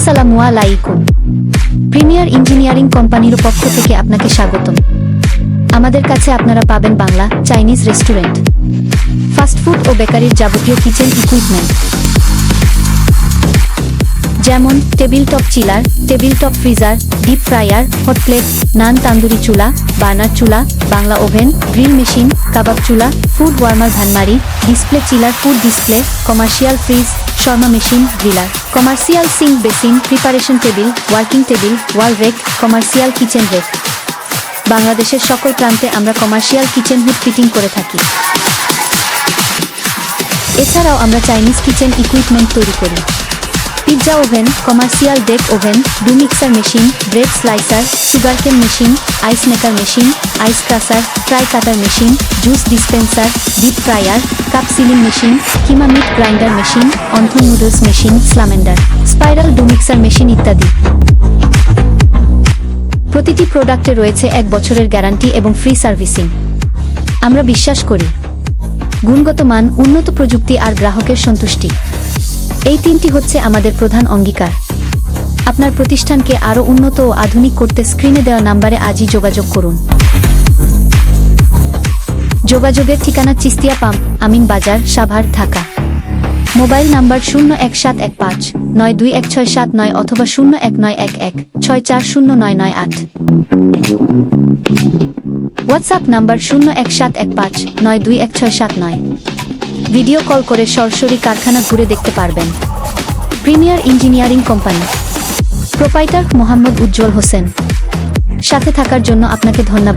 আসসালামু আলাইকুম। Premier engineering কোম্পানির পক্ষ থেকে আপনাকে স্বাগতম। আমাদের কাছে আপনারা পাবেন বাংলা, চাইনিজ রেস্টুরেন্ট, ফাস্টফুড ও বেকারির যাবতীয় কিচেন ইকুইপমেন্ট, যেমন table top chiller, table top freezer, deep fryer, hot plate, নান তান্দুরি চুলা, বার্নার চুলা, বাংলা ওভেন, গ্রিল মেশিন, কাবাব চুলা, food warmer, bain marie, display chiller, food display, commercial fridge, শর্মা machine, griller, commercial sink basin, preparation table, working table, wall rack, commercial kitchen rack. বাংলাদেশের সকল প্রান্তে আমরা কমার্শিয়াল কিচেন হুড ফিটিং করে থাকি। এছাড়াও আমরা চাইনিজ কিচেন ইকুইপমেন্ট তৈরি করি। Pizza oven, commercial deck oven, dough mixer machine, bread slicer, sugarcane machine, ice maker machine, ice crusher, fry cutter machine, juice dispenser, deep fryer, cup sealing machine, কিমা meat grinder machine, wonton noodles machine, salamander, spiral dough mixer machine ইত্যাদি। প্রতিটি প্রোডাক্টে রয়েছে 1 বছরের guarantee এবং free servicing. আমরা বিশ্বাস করি গুণগত মান, উন্নত প্রযুক্তি আর গ্রাহকের সন্তুষ্টি। এই তিনটি হচ্ছে আমাদের প্রধান অঙ্গীকার। আপনার প্রতিষ্ঠানকে আরও উন্নত ও আধুনিক করতে স্ক্রিনে দেওয়া নাম্বারে আজই যোগাযোগ করুন। যোগাযোগের ঠিকানা চিস্তিয়া পাম্প, আমিন বাজার, সাভার, ঢাকা। মোবাইল নাম্বার 01715921679 অথবা 01911640998। WhatsApp number 01715921679। ভিডিও কল করে সরাসরি কারখানা ঘুরে দেখতে পারবেন। Premier engineering company, proprietor Mohammad Ujjwal Hossain. সাথে থাকার জন্য আপনাকে ধন্যবাদ।